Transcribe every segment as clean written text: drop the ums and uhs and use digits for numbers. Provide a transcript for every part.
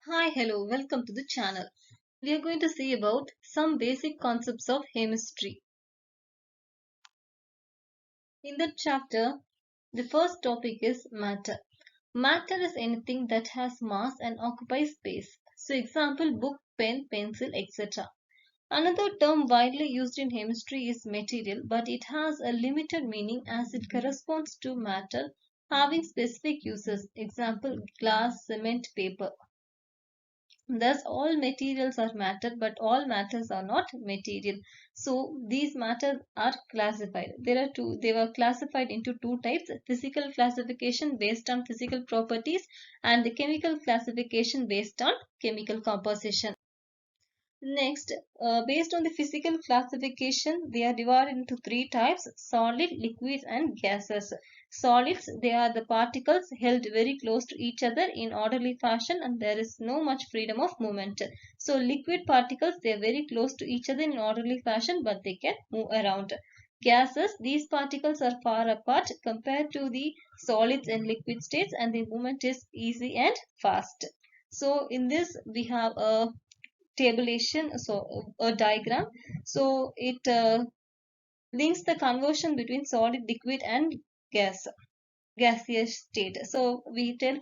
Hi, hello, welcome to the channel. We are going to see about some basic concepts of chemistry. In that chapter, the first topic is matter. Matter is anything that has mass and occupies space. So example, book, pen, pencil, etc. Another term widely used in chemistry is material, but it has a limited meaning as it corresponds to matter having specific uses. Example, glass, cement, paper. Thus, all materials are matter, but all matters are not material. So, these matters are classified. There are two. They were classified into two types: physical classification based on physical properties, and the chemical classification based on chemical composition. Next, based on the physical classification, they are divided into three types: solid, liquid, and gases. Solids, they are the particles held very close to each other in orderly fashion and there is no much freedom of movement. So, liquid particles, they are very close to each other in orderly fashion but they can move around. Gases, these particles are far apart compared to the solids and liquid states and the movement is easy and fast. So, in this, we have a tabulation, so a diagram. So it links the conversion between solid, liquid, and gas gaseous state. So we tell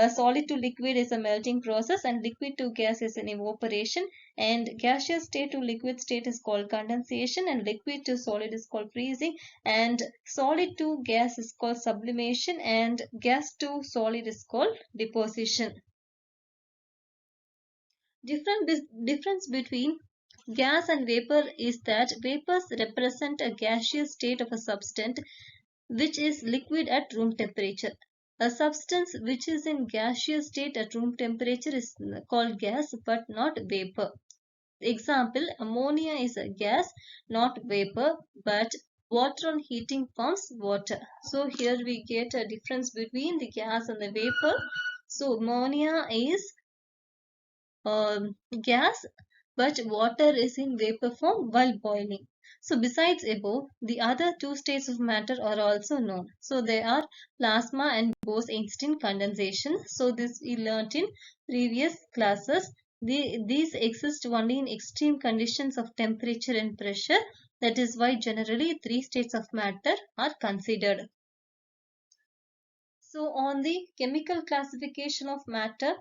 solid to liquid is a melting process and liquid to gas is an evaporation, and gaseous state to liquid state is called condensation, and liquid to solid is called freezing, and solid to gas is called sublimation, and gas to solid is called deposition. Difference between gas and vapor is that vapors represent a gaseous state of a substance which is liquid at room temperature. A substance which is in gaseous state at room temperature is called gas but not vapor. Example, ammonia is a gas, not vapor, but water on heating forms water. So here we get a difference between the gas and the vapor. So ammonia is gas, but water is in vapor form while boiling. So besides above, the other two states of matter are also known. So they are plasma and Bose-Einstein condensation. So this we learnt in previous classes. These exist only in extreme conditions of temperature and pressure. That is why generally three states of matter are considered. So on the chemical classification of matter,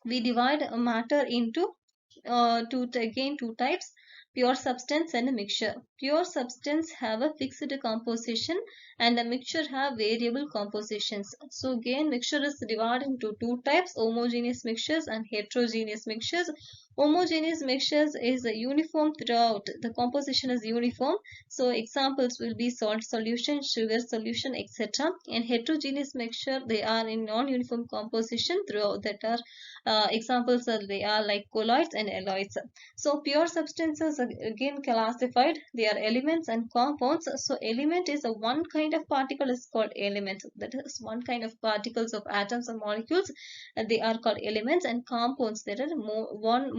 we divide matter into two types: pure substance and a mixture. Pure substance have a fixed composition and a mixture have variable compositions. So again, mixture is divided into two types: homogeneous mixtures and heterogeneous mixtures. Homogeneous mixtures is uniform throughout, the composition is uniform. So examples will be salt solution, sugar solution, etc. And heterogeneous mixture, they are in non-uniform composition throughout, that are examples are they are like colloids and alloys. So pure substances are again classified. They are elements and compounds. So element is a one kind of particle is called element. That is one kind of particles of atoms or molecules. They are called elements, and compounds, there are one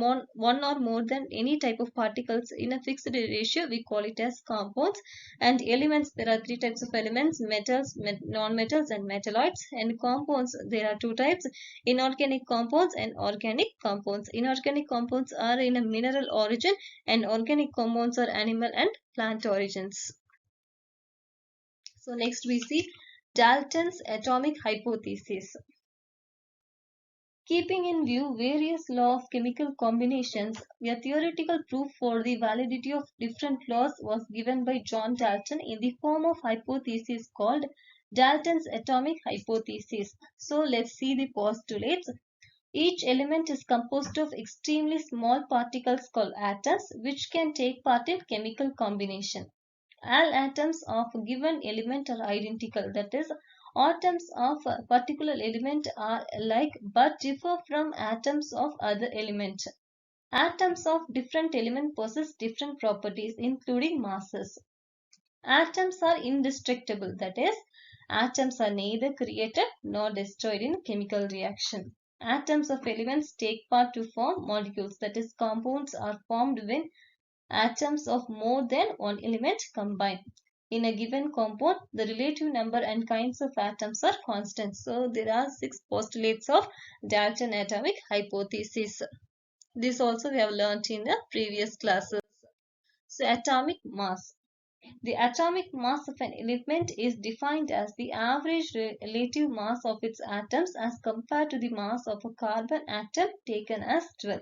or more than any type of particles in a fixed ratio. We call it as compounds. And elements, there are three types of elements: metals, non-metals, and metalloids. And compounds, there are two types: inorganic compounds and organic compounds. Inorganic compounds are in a mineral origin and organic compounds are animal and plant origins. So next we see Dalton's atomic hypothesis. Keeping in view various laws of chemical combinations, a theoretical proof for the validity of different laws was given by John Dalton in the form of hypothesis called Dalton's atomic hypothesis. So let's see the postulates. Each element is composed of extremely small particles called atoms, which can take part in chemical combination. All atoms of a given element are identical, that is, atoms of a particular element are alike but differ from atoms of other element. Atoms of different element possess different properties, including masses. Atoms are indestructible, that is, atoms are neither created nor destroyed in chemical reaction. Atoms of elements take part to form molecules, that is, compounds are formed when atoms of more than one element combine. In a given compound, the relative number and kinds of atoms are constant. So there are 6 postulates of Dalton atomic hypothesis. This also we have learnt in the previous classes. So atomic mass. The atomic mass of an element is defined as the average relative mass of its atoms as compared to the mass of a carbon atom taken as 12.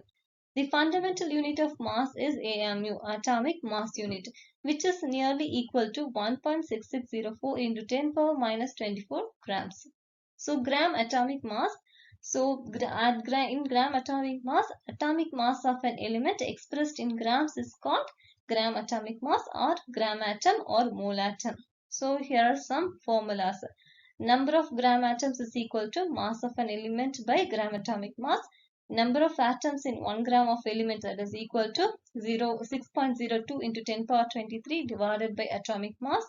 The fundamental unit of mass is AMU, atomic mass unit, which is nearly equal to 1.6604 into 10 power minus 24 grams. So gram atomic mass. So in gram atomic mass of an element expressed in grams is called gram atomic mass or gram atom or mole atom. So here are some formulas. Number of gram atoms is equal to mass of an element by gram atomic mass. Number of atoms in 1 gram of element, that is equal to 6.02 into 10 power 23 divided by atomic mass.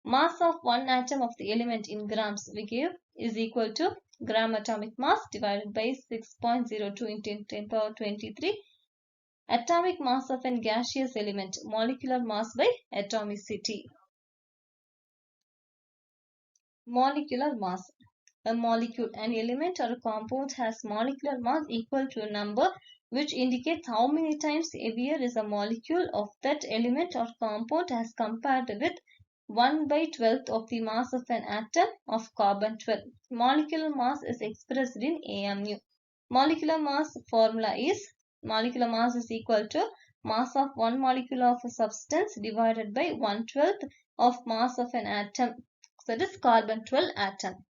Mass of one atom of the element in grams we give is equal to gram atomic mass divided by 6.02 into 10 power 23. Atomic mass of a gaseous element, molecular mass by atomicity. Molecular mass. A molecule, an element or a compound has molecular mass equal to a number which indicates how many times heavier is a molecule of that element or compound as compared with 1/12 of the mass of an atom of carbon-12. Molecular mass is expressed in AMU. Molecular mass formula is molecular mass is equal to mass of one molecule of a substance divided by 1/12 of mass of an atom, that is carbon-12 atom.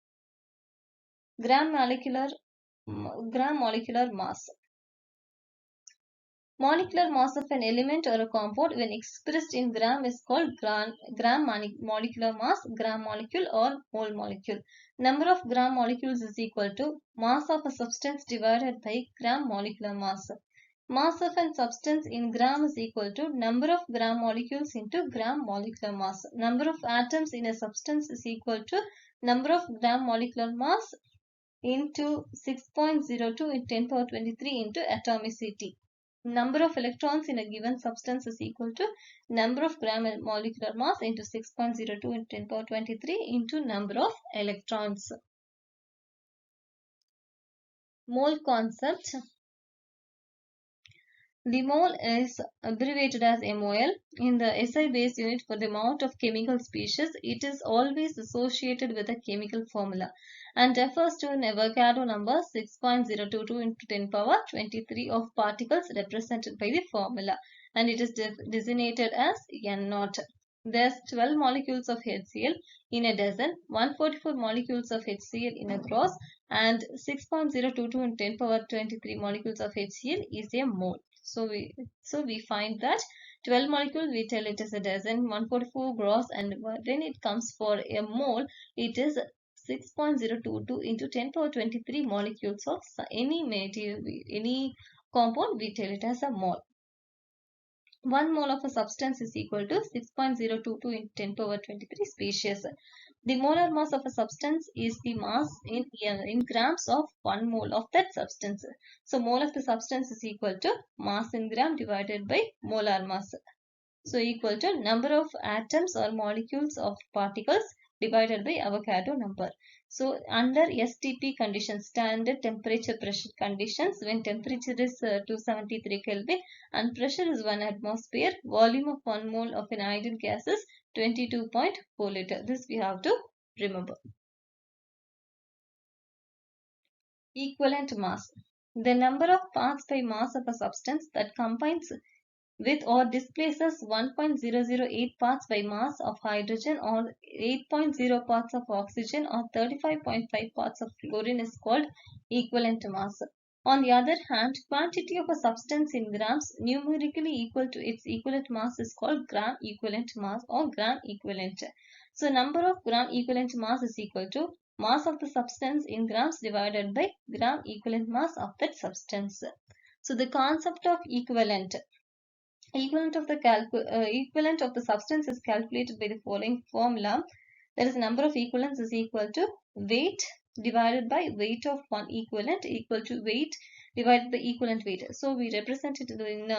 Gram molecular mass. Molecular mass of an element or a compound when expressed in gram is called gram molecular mass, gram molecule or mole molecule. Number of gram molecules is equal to mass of a substance divided by gram molecular mass. Mass of a substance in gram is equal to number of gram molecules into gram molecular mass. Number of atoms in a substance is equal to number of gram molecular mass into 6.02 in 10 power 23 into atomicity. Number of electrons in a given substance is equal to number of gram molecular mass into 6.02 in 10 power 23 into number of electrons. Mole concept. The mole is abbreviated as MOL. In the SI base unit for the amount of chemical species, it is always associated with a chemical formula and refers to an Avogadro number 6.022 into 10 power 23 of particles represented by the formula, and it is designated as N0. There's 12 molecules of HCl in a dozen, 144 molecules of HCl in a gross, and 6.022 in 10 power 23 molecules of HCl is a mole. So we find that 12 molecules, we tell it is a dozen, 144 gross, and when it comes for a mole, it is 6.022 into 10 power 23 molecules of any material, any compound, we tell it as a mole. 1 mole of a substance is equal to 6.022 into 10 power 23 species. The molar mass of a substance is the mass in grams of 1 mole of that substance. So mole of the substance is equal to mass in gram divided by molar mass. So equal to number of atoms or molecules of particles divided by Avogadro number. So under STP conditions, standard temperature pressure conditions, when temperature is 273 Kelvin and pressure is 1 atmosphere, volume of 1 mole of an ideal gas is 22.4 liter. This we have to remember. Equivalent mass. The number of parts by mass of a substance that combines with or displaces 1.008 parts by mass of hydrogen or 8.0 parts of oxygen or 35.5 parts of fluorine is called equivalent mass. On the other hand, quantity of a substance in grams numerically equal to its equivalent mass is called gram equivalent mass or gram equivalent. So number of gram equivalent mass is equal to mass of the substance in grams divided by gram equivalent mass of that substance. So the concept of equivalent of the substance is calculated by the following formula. That is, number of equivalents is equal to weight divided by weight of one equivalent equal to weight divided by equivalent weight. So we represent it in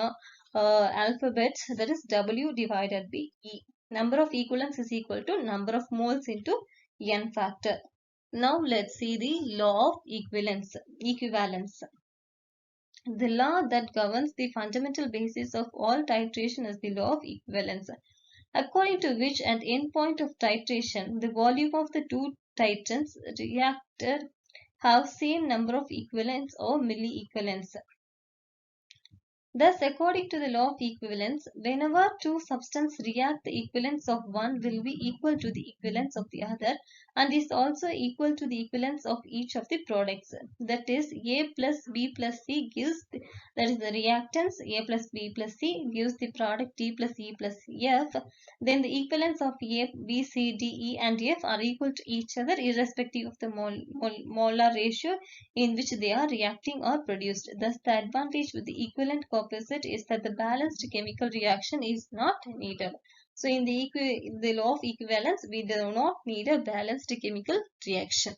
alphabet, that is W divided by E. Number of equivalents is equal to number of moles into n factor. Now let's see the law of equivalence. The law that governs the fundamental basis of all titration is the law of equivalence, according to which at end point of titration, the volume of the two titrants reactor have same number of equivalents or milli-equivalents. Thus, according to the law of equivalence, whenever two substances react, the equivalence of one will be equal to the equivalence of the other and is also equal to the equivalence of each of the products. That is, A plus B plus C gives, that is the reactants, A plus B plus C gives the product D plus E plus F. Then the equivalence of A, B, C, D, E and F are equal to each other irrespective of the molar ratio in which they are reacting or produced. Thus, the advantage with the equivalent composite is that the balanced chemical reaction is not needed. So, in the law of equivalence, we do not need a balanced chemical reaction.